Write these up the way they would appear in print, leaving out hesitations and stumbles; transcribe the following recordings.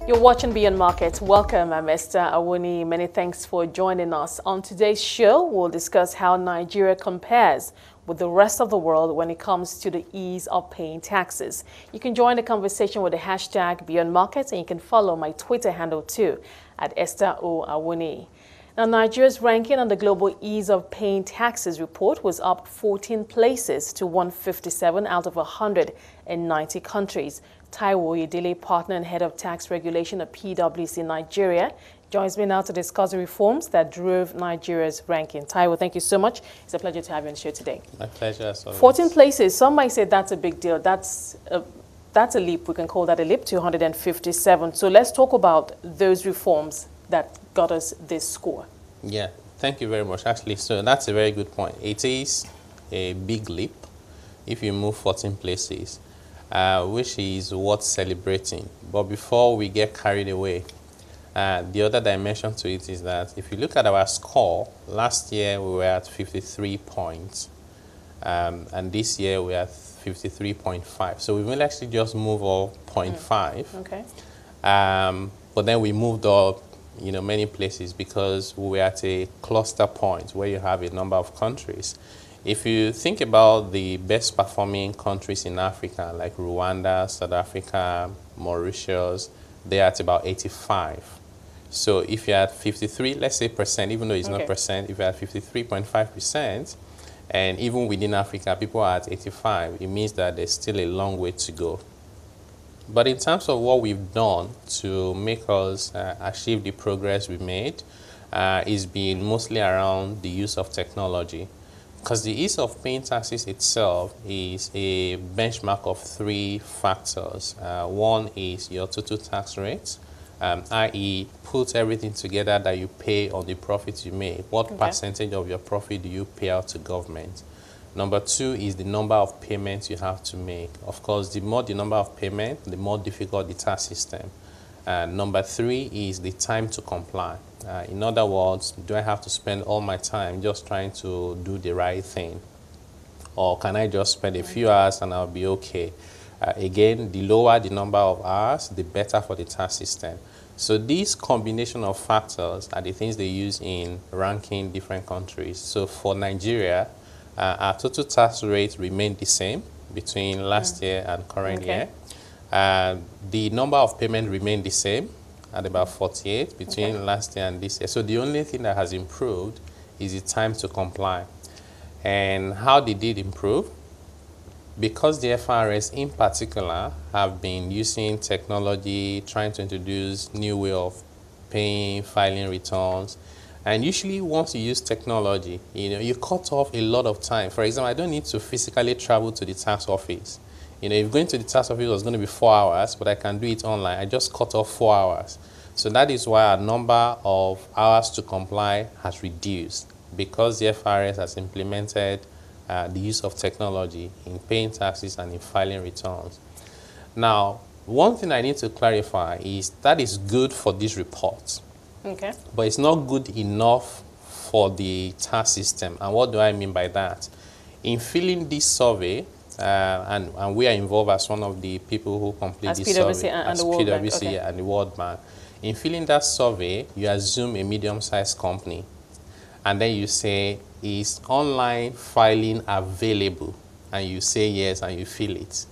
You're watching Beyond Markets. Welcome, I'm Esther Awuni. Many thanks for joining us. On today's show, we'll discuss how Nigeria compares with the rest of the world when it comes to the ease of paying taxes. You can join the conversation with the hashtag Beyond Markets, and you can follow my Twitter handle too, at Esther O. Awuni. Now, Nigeria's ranking on the Global Ease of Paying Taxes report was up 14 places to 157 out of 190 countries. Taiwo Oyedele, partner and head of tax regulation at PWC Nigeria, joins me now to discuss the reforms that drove Nigeria's ranking. Taiwo, thank you so much. It's a pleasure to have you on the show today. My pleasure as always. 14 places. Some might say that's a big deal. That's a leap. We can call that a leap to 157. So let's talk about those reforms that got us this score. Yeah, thank you very much. Actually, so that's a very good point. It is a big leap if you move 14 places. Which is worth celebrating. But before we get carried away, the other dimension to it is that if you look at our score, last year we were at 53 points, and this year we are at 53.5. So we will actually just move up 0.5. Okay. But then we moved up, many places because we were at a cluster point where you have a number of countries. If you think about the best performing countries in Africa, like Rwanda, South Africa, Mauritius, they're at about 85. So if you're at 53, let's say percent, even though it's not percent, if you're at 53.5%, and even within Africa, people are at 85, it means that there's still a long way to go. But in terms of what we've done to make us achieve the progress we made, is been mostly around the use of technology. Because the ease of paying taxes itself is a benchmark of three factors. One is your total tax rate, i.e. put everything together that you pay on the profit you make. What percentage of your profit do you pay out to government? Number two is the number of payments you have to make. Of course, the more the number of payments, the more difficult the tax system. Number three is the time to comply. In other words, do I have to spend all my time just trying to do the right thing? Or can I just spend a few hours and I'll be okay? Again, the lower the number of hours, the better for the tax system. So this combination of factors are the things they use in ranking different countries. So for Nigeria, our total tax rate remained the same between last year and current year. The number of payments remained the same at about 48 between last year and this year. So the only thing that has improved is the time to comply. And how did it improve? Because the FRS in particular have been using technology, trying to introduce new way of paying, filing returns. And usually once you use technology, you cut off a lot of time. For example, I don't need to physically travel to the tax office. If going to the tax office was going to be 4 hours, but I can do it online, I just cut off 4 hours. So that is why our number of hours to comply has reduced, because the FRS has implemented the use of technology in paying taxes and in filing returns. Now, one thing I need to clarify is that is good for this report, but it's not good enough for the tax system. And what do I mean by that? In filling this survey, and we are involved as one of the people who complete this survey, as PWC and the World Bank. In filling that survey, you assume a medium-sized company, and then you say, is online filing available? And you say yes, and you fill it.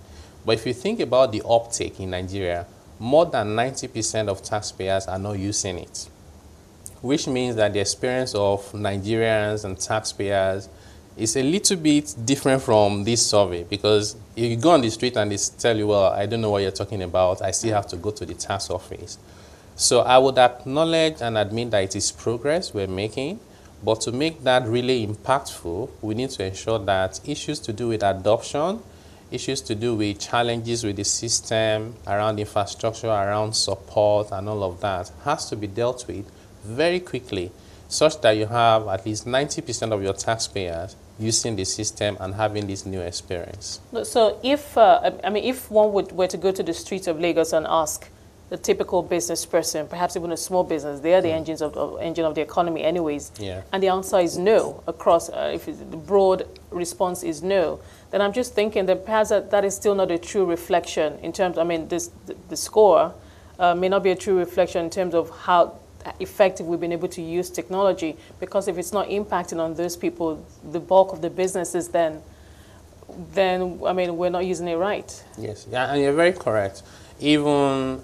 But if you think about the uptake in Nigeria, more than 90% of taxpayers are not using it, which means that the experience of Nigerians and taxpayers is a little bit different from this survey, because if you go on the street and they tell you, well, I don't know what you're talking about, I still have to go to the tax office. So I would acknowledge and admit that it is progress we're making, but to make that really impactful, we need to ensure that issues to do with adoption, issues to do with challenges with the system, around infrastructure, around support, and all of that has to be dealt with very quickly, such that you have at least 90% of your taxpayers using the system and having this new experience. So if, if one were to go to the streets of Lagos and ask the typical business person, perhaps even a small business, they are the engine of the economy anyways, and the answer is no across, if the broad response is no, then I'm just thinking that perhaps that is still not a true reflection in terms, the score may not be a true reflection in terms of how effective we've been able to use technology, because if it's not impacting on those people, the bulk of the businesses, then I mean, we're not using it right. Yes, yeah, and you're very correct. Even,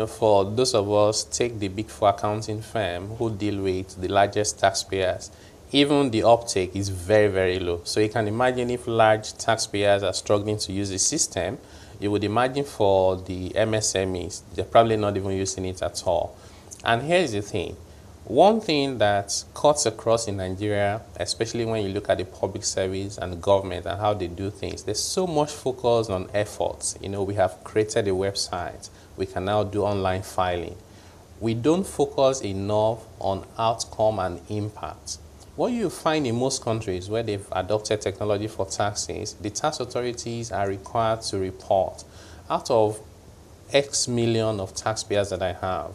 for those of us, take the Big Four accounting firm who deal with the largest taxpayers, even the uptake is very, very low. So you can imagine if large taxpayers are struggling to use the system, you would imagine for the MSMEs, they're probably not even using it at all. And here's the thing. One thing that cuts across in Nigeria, especially when you look at the public service and the government and how they do things, there's so much focus on efforts. We have created a website. We can now do online filing. We don't focus enough on outcome and impact. What you find in most countries where they've adopted technology for taxes, the tax authorities are required to report. Out of X million of taxpayers that I have,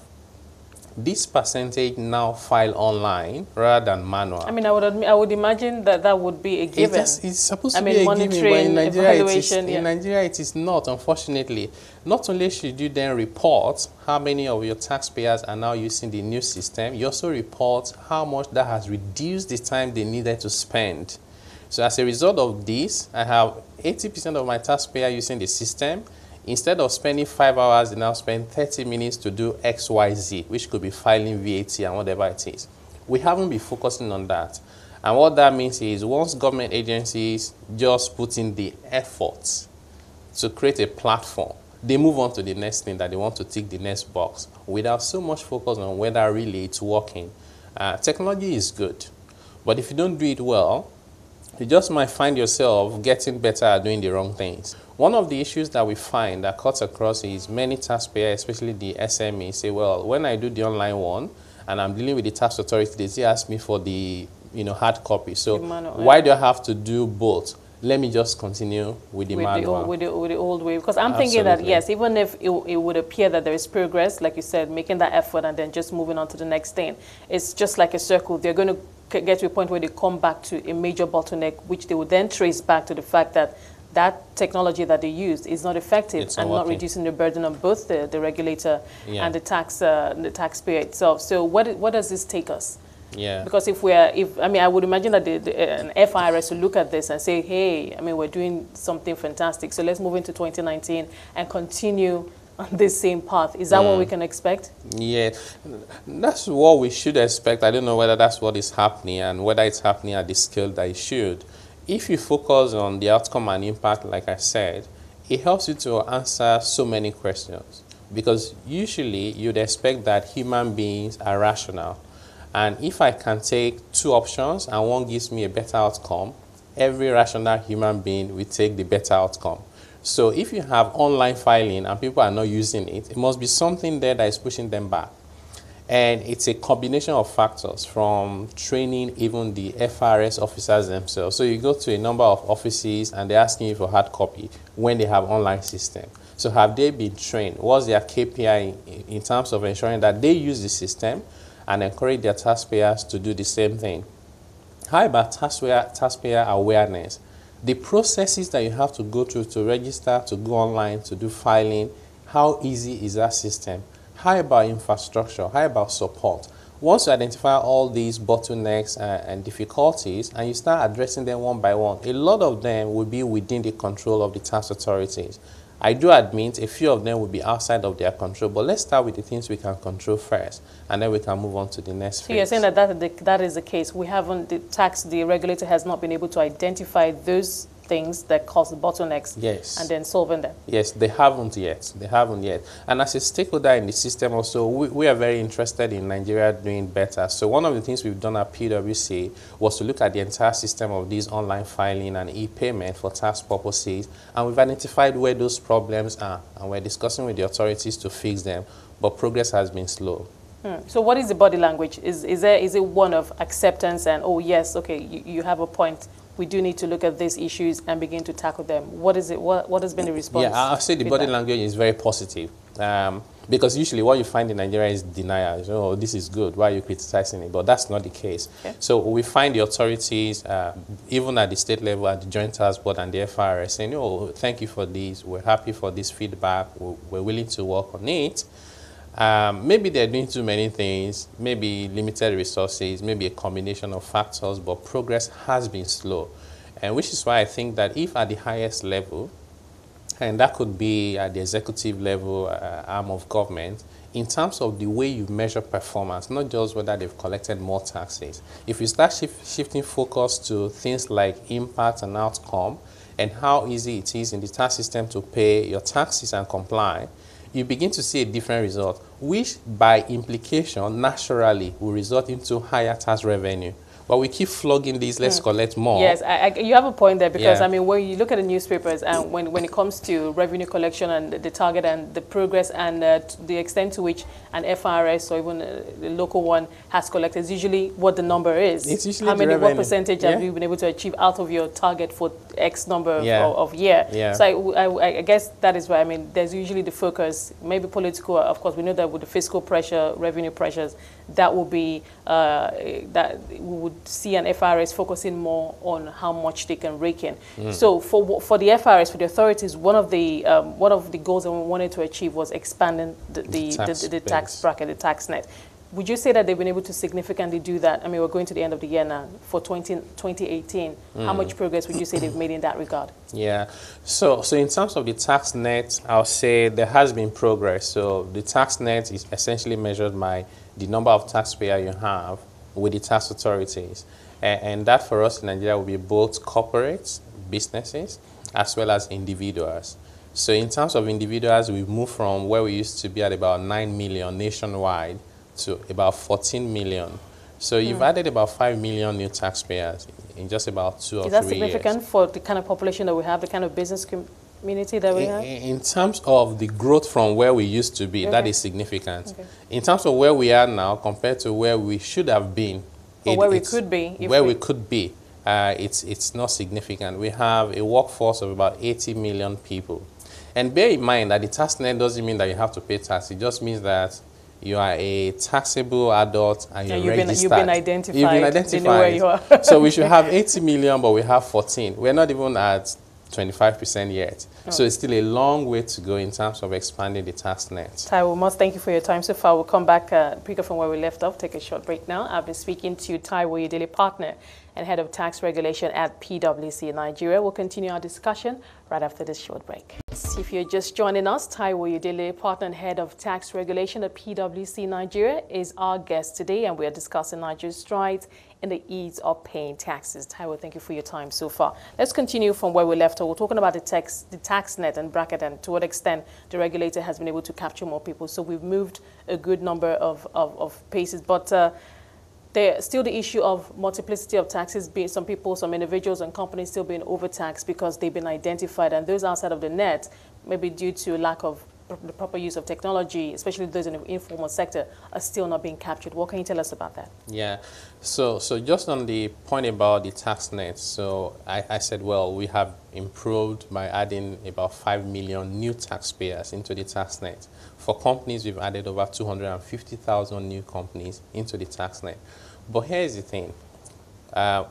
this percentage now file online rather than manual. I mean, I would imagine that would be a given. It's supposed to be a given, but in Nigeria it is not, unfortunately. Not only should you then report how many of your taxpayers are now using the new system, you also report how much that has reduced the time they needed to spend. So as a result of this, I have 80% of my taxpayers using the system. Instead of spending 5 hours, they now spend 30 minutes to do XYZ, which could be filing VAT and whatever it is. We haven't been focusing on that. And what that means is once government agencies just put in the efforts to create a platform, they move on to the next thing that they want to tick the next box without so much focus on whether really it's working. Technology is good, but if you don't do it well, you just might find yourself getting better at doing the wrong things. One of the issues that we find that cuts across is many taxpayers, especially the SMEs, say, well, when I do the online one and I'm dealing with the tax authority, they still ask me for the hard copy. So why do I have to do both? Let me just continue with the manual. With the old way. Because I'm thinking that, yes, even if it would appear that there is progress, like you said, making that effort and then just moving on to the next thing, it's just like a circle. They're going to get to a point where they come back to a major bottleneck, which they would then trace back to the fact that that technology that they used is not effective and not reducing the burden on both the regulator and the taxpayer itself. So what does this take us? Yeah. Because I would imagine that an FIRS will look at this and say, hey, I mean, we're doing something fantastic. So let's move into 2019 and continue on this same path. Is that what we can expect? Yeah, that's what we should expect. I don't know whether that's what is happening and whether it's happening at the scale that it should. If you focus on the outcome and impact, like I said, it helps you to answer so many questions. Because usually you'd expect that human beings are rational. And if I can take two options and one gives me a better outcome, every rational human being will take the better outcome. So if you have online filing and people are not using it, it must be something there that is pushing them back. And it's a combination of factors from training even the FRS officers themselves. So you go to a number of offices and they're asking you for hard copy when they have online system. So have they been trained? What's their KPI in terms of ensuring that they use the system and encourage their taxpayers to do the same thing? How about taxpayer awareness? The processes that you have to go through to register, to go online, to do filing, how easy is that system? How about infrastructure? How about support? Once you identify all these bottlenecks and difficulties and you start addressing them one by one, a lot of them will be within the control of the tax authorities. I do admit a few of them will be outside of their control, but let's start with the things we can control first, and then we can move on to the next phase. So you're saying that is the case. We haven't, the regulator has not been able to identify those things that cause the bottlenecks, yes, and then solving them. Yes, they haven't yet. They haven't yet. And as a stakeholder in the system also, we are very interested in Nigeria doing better. So one of the things we've done at PWC was to look at the entire system of these online filing and e-payment for tax purposes, and we've identified where those problems are, and we're discussing with the authorities to fix them, but progress has been slow. So what is the body language? Is it one of acceptance and, oh yes, okay, you have a point, we do need to look at these issues and begin to tackle them? What is it? What has been the response? Yeah, I'll say the body language is very positive. Because usually what you find in Nigeria is denial. Oh, this is good. Why are you criticizing it? But that's not the case. Okay. So we find the authorities, even at the state level, at the Joint Task Board and the FRS, saying, oh, thank you for this. We're happy for this feedback. We're willing to work on it. Maybe they're doing too many things, maybe limited resources, maybe a combination of factors, but progress has been slow. And which is why I think that if at the highest level, and that could be at the executive level, arm of government, in terms of the way you measure performance, not just whether they've collected more taxes. If you start shifting focus to things like impact and outcome and how easy it is in the tax system to pay your taxes and comply, you begin to see a different result, which by implication naturally will result into higher tax revenue. But we keep flogging these, let's collect more. Yes, you have a point there because, I mean, when you look at the newspapers and when it comes to revenue collection and the target and the progress and the extent to which an FRS or even the local one has collected, is usually what the number is. It's usually what percentage have you been able to achieve out of your target for X number of year? So I guess that is why, I mean, there's usually the focus, maybe political, of course, we know that with the fiscal pressure, revenue pressures, that will be, that we would see an FRS focusing more on how much they can rake in. So for the FRS, for the authorities, one of the goals that we wanted to achieve was expanding the tax bracket, the tax net. Would you say that they've been able to significantly do that? I mean, we're going to the end of the year now for 2018. How much progress would you say they've made in that regard? Yeah. So in terms of the tax net, I'll say there has been progress. So the tax net is essentially measured by the number of taxpayers you have with the tax authorities. And that for us in Nigeria will be both corporates, businesses, as well as individuals. So in terms of individuals, we've moved from where we used to be at about 9 million nationwide to about 14 million. So you've added about 5 million new taxpayers in just about 2 or 3 years. Is that significant for the kind of population that we have, the kind of business community that we have? In terms of the growth from where we used to be, that is significant. In terms of where we are now compared to where we should have been, or where we could be. It's not significant. We have a workforce of about 80 million people. And bear in mind that the tax net doesn't mean that you have to pay tax. It just means that you are a taxable adult and you're registered. You've been identified. You've been identified. You know where you are. So we should have 80 million, but we have 14. We're not even at 25% yet. So it's still a long way to go in terms of expanding the tax net. Taiwo, most thank you for your time so far. We'll come back, pick up from where we left off, take a short break now. I've been speaking to Taiwo Oyedele, partner and head of tax regulation at PWC Nigeria. We'll continue our discussion right after this short break. If you're just joining us, Taiwo Oyedele, partner and head of tax regulation at PWC Nigeria, is our guest today, and we are discussing Nigeria's strides in the ease of paying taxes. Taiwo, thank you for your time so far. Let's continue from where we left off. We're talking about the tax net and bracket and to what extent the regulator has been able to capture more people. So we've moved a good number of paces, but there's still the issue of multiplicity of taxes, being some people, some individuals and companies still being overtaxed because they've been identified, and those outside of the net, maybe due to lack of the proper use of technology, especially those in the informal sector, are still not being captured. What can you tell us about that? Yeah, so just on the point about the tax net, so I said, well, we have improved by adding about 5 million new taxpayers into the tax net. For companies, we've added over 250,000 new companies into the tax net. But here's the thing.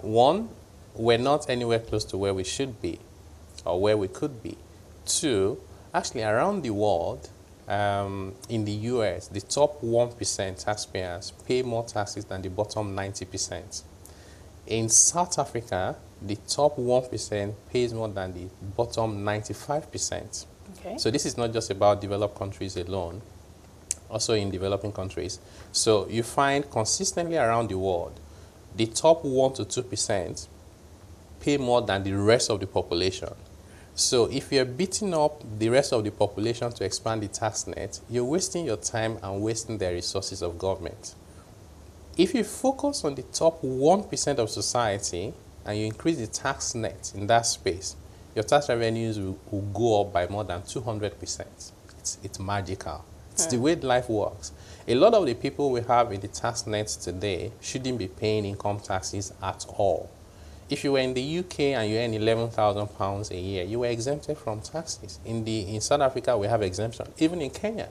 One, we're not anywhere close to where we should be or where we could be. Two, actually around the world, in the US, the top 1% taxpayers pay more taxes than the bottom 90%. In South Africa, the top 1% pays more than the bottom 95%. Okay. So this is not just about developed countries alone, also in developing countries. So you find consistently around the world, the top 1 to 2% pay more than the rest of the population. So if you're beating up the rest of the population to expand the tax net, you're wasting your time and wasting the resources of government. If you focus on the top 1% of society and you increase the tax net in that space, your tax revenues will go up by more than 200%. It's magical. It's the way life works. A lot of the people we have in the tax net today shouldn't be paying income taxes at all. If you were in the UK and you earn £11,000 a year, you were exempted from taxes. In South Africa, we have exemption. Even in Kenya,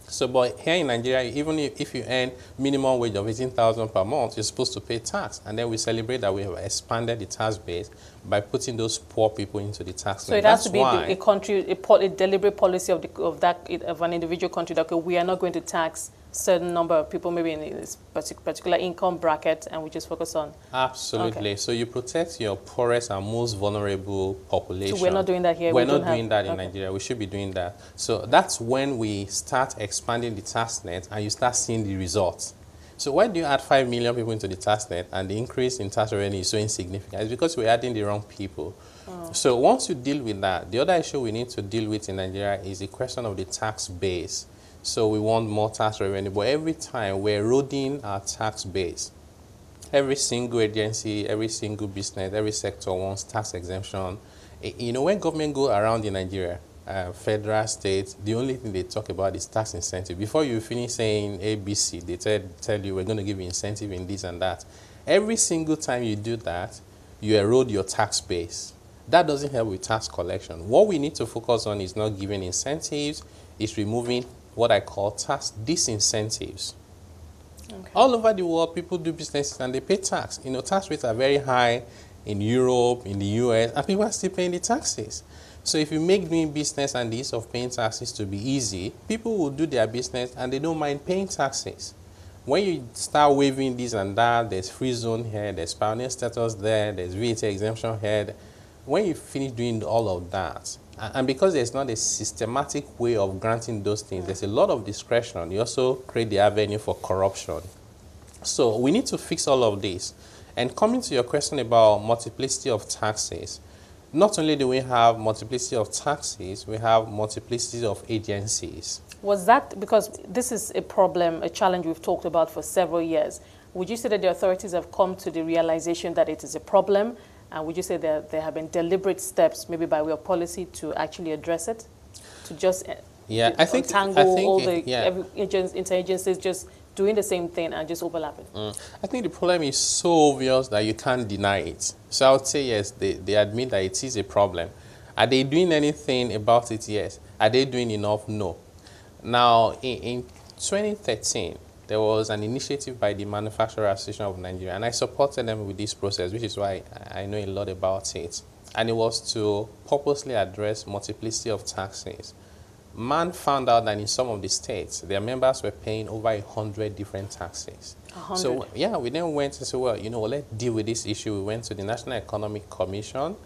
So, but here in Nigeria, even if you earn minimum wage of 18,000 per month, you're supposed to pay tax. And then we celebrate that we have expanded the tax base by putting those poor people into the tax So net. it has to be a country, a deliberate policy of an individual country that, okay, we are not going to tax certain number of people, maybe in this particular income bracket, and we just focus on. Absolutely. Okay. So you protect your poorest and most vulnerable population. So we're not doing that here. We're not doing that in Nigeria. We should be doing that. So that's when we start expanding the tax net and you start seeing the results. So why do you add 5 million people into the tax net and the increase in tax revenue is so insignificant? It's because we're adding the wrong people. Oh. So once you deal with that, the other issue we need to deal with in Nigeria is the question of the tax base. So we want more tax revenue, but every time we're eroding our tax base. Every single agency, every single business, every sector wants tax exemption. You know, when government go around in Nigeria, federal, state, the only thing they talk about is tax incentive. Before you finish saying ABC, they tell you we're going to give you incentive in this and that. Every single time you do that, you erode your tax base. That doesn't help with tax collection. What we need to focus on is not giving incentives, it's removing what I call tax disincentives. Okay. All over the world, people do businesses and they pay tax. You know, tax rates are very high in Europe, in the US, and people are still paying the taxes. So if you make doing business and the ease of paying taxes to be easy, people will do their business and they don't mind paying taxes. When you start waiving this and that, there's free zone here, there's pioneer status there, there's VAT exemption here. When you finish doing all of that, and because there's not a systematic way of granting those things, there's a lot of discretion. You also create the avenue for corruption. So we need to fix all of this. And coming to your question about multiplicity of taxes, not only do we have multiplicity of taxes, we have multiplicity of agencies. Was that because this is a problem, a challenge we've talked about for several years? Would you say that the authorities have come to the realization that it is a problem? And would you say that there have been deliberate steps, maybe by way of policy, to actually address it? To just untangle all the interagencies just doing the same thing and just overlapping? I think the problem is so obvious that you can't deny it. So I would say yes, they admit that it is a problem. Are they doing anything about it? Yes. Are they doing enough? No. Now, in 2013, there was an initiative by the Manufacturer Association of Nigeria, and I supported them with this process, which is why I know a lot about it. And it was to purposely address multiplicity of taxes. Man found out that in some of the states, their members were paying over 100 different taxes. 100? So, yeah, we then went and said, well, you know, let's deal with this issue. We went to the National Economic Commission,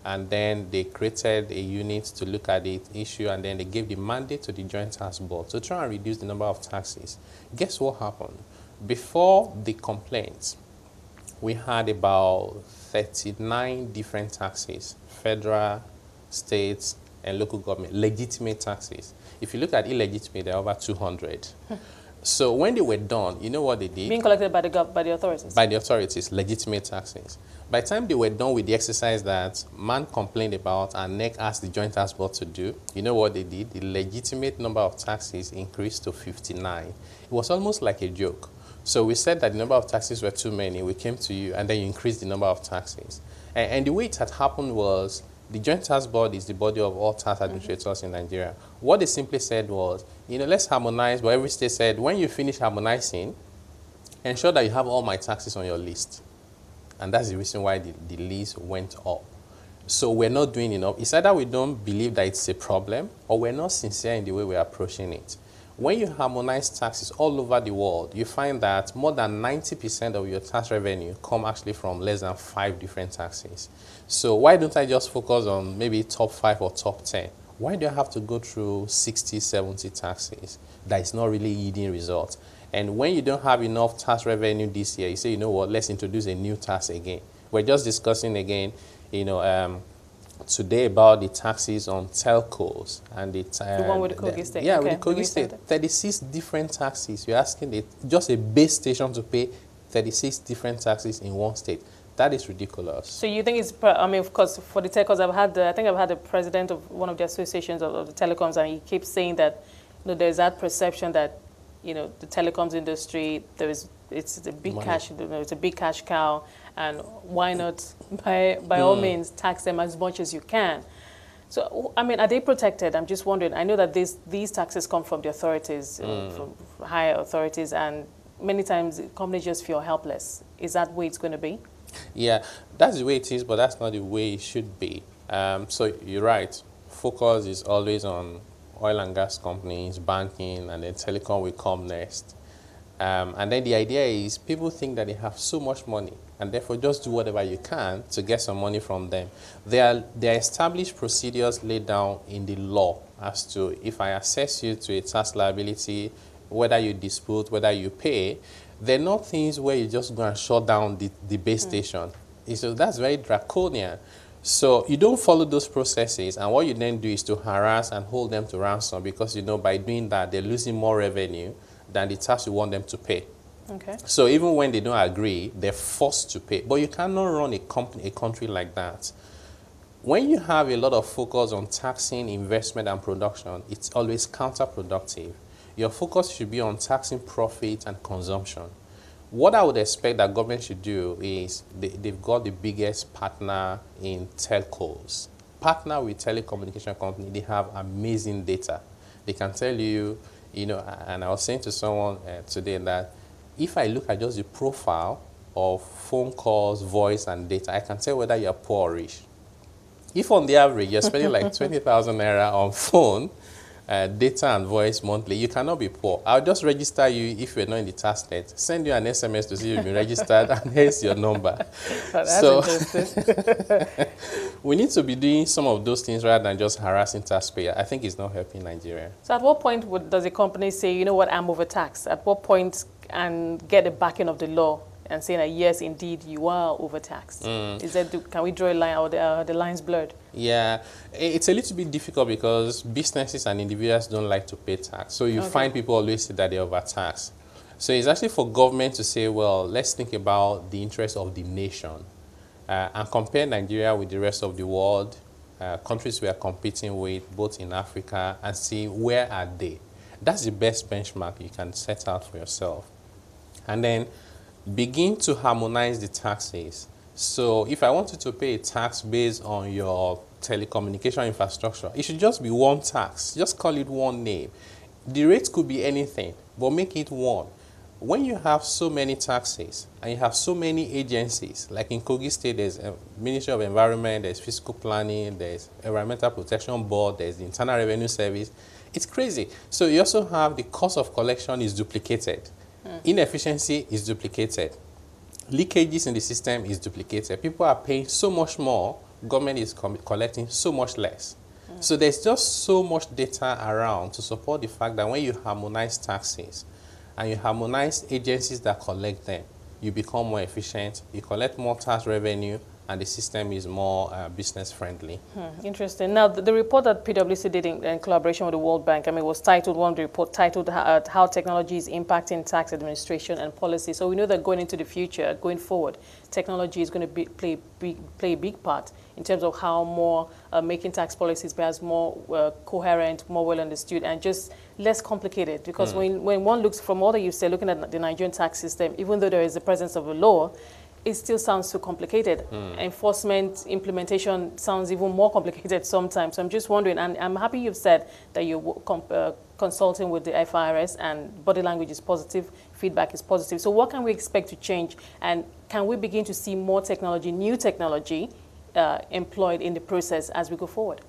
and then they created a unit to look at the issue, and then they gave the mandate to the Joint Tax Board to try and reduce the number of taxes. Guess what happened? Before the complaints, we had about 39 different taxes, federal, states, and local government, legitimate taxes. If you look at illegitimate, there are over 200. So when they were done, you know what they did? Being collected by the authorities? By the authorities, legitimate taxes. By the time they were done with the exercise that man complained about and NEC asked the Joint Tax Board to do, you know what they did? The legitimate number of taxes increased to 59. It was almost like a joke. So we said that the number of taxes were too many. We came to you, and then you increased the number of taxes. And the way it had happened was, the Joint Tax Board is the body of all tax administrators in Nigeria. What they simply said was, you know, let's harmonize. But every state said, when you finish harmonizing, ensure that you have all my taxes on your list. And that's the reason why the list went up. So we're not doing enough. It's either we don't believe that it's a problem, or we're not sincere in the way we're approaching it. When you harmonize taxes all over the world, you find that more than 90% of your tax revenue come actually from less than 5 different taxes. So why don't I just focus on maybe top 5 or top 10? Why do I have to go through 60, 70 taxes that is not really yielding results? And when you don't have enough tax revenue this year, you say, you know what, let's introduce a new tax again. We're just discussing again, you know, today about the taxes on telcos and the one with the Kogi state. Yeah, with the Kogi state, 36 different taxes. You're asking just a base station to pay 36 different taxes in one state. That is ridiculous. So you think it's, I mean, of course, for the telcos, I think I've had the president of one of the associations of the telecoms, and he keeps saying that, you know, there's that perception that, you know, the telecoms industry, it's a big cash, you know, it's a big cash cow, and why not, by all means, tax them as much as you can. So, I mean, are they protected? I'm just wondering. I know that these taxes come from the authorities, from higher authorities, and many times companies just feel helpless. Is that the way it's going to be? Yeah, that's the way it is, but that's not the way it should be. So you're right. Focus is always on oil and gas companies, banking, and then telecom will come next. And then the idea is people think that they have so much money and therefore just do whatever you can to get some money from them. There are established procedures laid down in the law as to if I assess you to a tax liability, whether you dispute, whether you pay. They're not things where you just go and shut down the base station. So that's very draconian. So you don't follow those processes, and what you then do is to harass and hold them to ransom because you know by doing that they're losing more revenue than the tax you want them to pay. Okay. So even when they don't agree, they're forced to pay. But you cannot run a country like that. When you have a lot of focus on taxing investment and production, it's always counterproductive. Your focus should be on taxing profit and consumption. What I would expect that government should do is they've got the biggest partner in telcos. Partner with telecommunication company, they have amazing data. They can tell you, you know, and I was saying to someone today that if I look at just the profile of phone calls, voice, and data, I can tell whether you're poor or rich. If on the average you're spending like 20,000 naira on phone, data and voice monthly, you cannot be poor. I'll just register you if you're not in the tax net, send you an SMS to see you've been registered, and here's your number. Oh, that's interesting. We need to be doing some of those things rather than just harassing taxpayers. I think it's not helping Nigeria. So at what point does a company say, you know what, I'm overtaxed? At what point and get the backing of the law and saying that, yes, indeed, you are overtaxed? Is that, can we draw a line, or the line's blurred? Yeah, it's a little bit difficult because businesses and individuals don't like to pay tax. So you find people always say that they're overtaxed. So it's actually for government to say, well, let's think about the interest of the nation and compare Nigeria with the rest of the world, countries we are competing with, both in Africa, and see where are they. That's the best benchmark you can set out for yourself. And then begin to harmonize the taxes. So if I wanted to pay a tax based on your telecommunication infrastructure, it should just be one tax. Just call it one name. The rate could be anything, but make it one. When you have so many taxes and you have so many agencies, like in Kogi State, there's a Ministry of Environment, there's Fiscal Planning, there's Environmental Protection Board, there's the Internal Revenue Service. It's crazy. So you also have the cost of collection is duplicated. Inefficiency is duplicated. Leakages in the system is duplicated. People are paying so much more, government is collecting so much less. So there's just so much data around to support the fact that when you harmonize taxes and you harmonize agencies that collect them, you become more efficient, you collect more tax revenue, and the system is more business friendly. Interesting. Now, the report that PWC did in collaboration with the World Bank, I mean, was titled, one of the report titled How Technology is Impacting Tax Administration and Policy. So we know that going into the future, going forward, technology is going to play a big part in terms of how more making tax policies perhaps more coherent, more well understood, and just less complicated. Because when one looks, from all that you say, looking at the Nigerian tax system, even though there is the presence of a law, it still sounds so complicated. Enforcement, implementation sounds even more complicated sometimes. So I'm just wondering, and I'm happy you've said that you're consulting with the FIRS and body language is positive, feedback is positive. So what can we expect to change? And can we begin to see more technology, new technology, employed in the process as we go forward?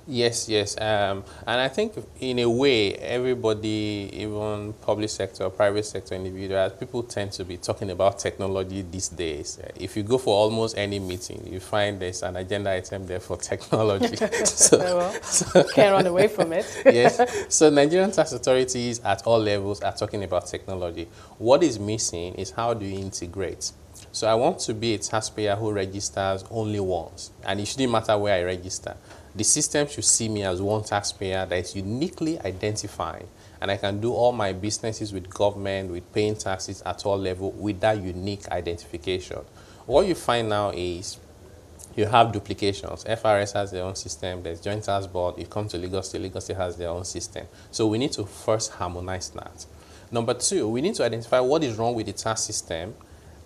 Yes, yes. And I think in a way, everybody, even public sector, private sector individuals, people tend to be talking about technology these days. If you go for almost any meeting, you find there's an agenda item there for technology. So can't run away from it. Yes. So Nigerian tax authorities at all levels are talking about technology. What is missing is how do you integrate? So I want to be a taxpayer who registers only once, and it shouldn't matter where I register. The system should see me as one taxpayer that is uniquely identified, and I can do all my businesses with government, with paying taxes at all levels with that unique identification. What you find now is you have duplications. FRS has their own system, there's Joint Tax Board, you come to Lagos State has their own system. So we need to first harmonize that. Number two, we need to identify what is wrong with the tax system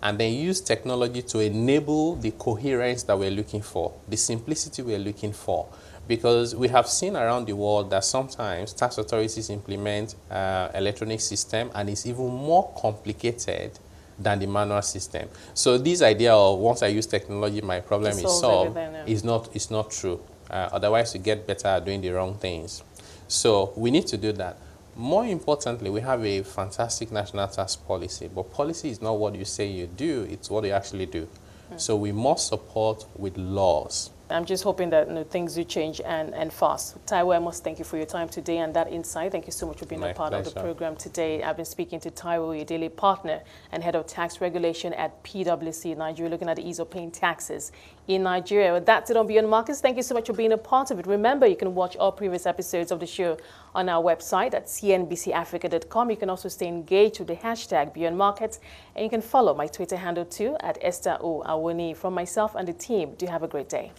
and then use technology to enable the coherence that we're looking for, the simplicity we're looking for. Because we have seen around the world that sometimes tax authorities implement electronic system and it's even more complicated than the manual system. So this idea of once I use technology, my problem is solved is not true. Otherwise, you get better at doing the wrong things. So we need to do that. More importantly, we have a fantastic national tax policy, but policy is not what you say you do, it's what you actually do. So we must support with laws. I'm just hoping that things do change and fast. Taiwo, I must thank you for your time today and that insight. Thank you so much for being a part of the program today. I've been speaking to Taiwo Oyedele, partner and head of tax regulation at PWC Nigeria, looking at the ease of paying taxes in Nigeria. Well, that's it on Beyond Markets. Thank you so much for being a part of it. Remember, you can watch all previous episodes of the show on our website at cnbcafrica.com. You can also stay engaged with the hashtag Beyond Markets, and you can follow my Twitter handle too at Esther O. Awoni. From myself and the team, do have a great day.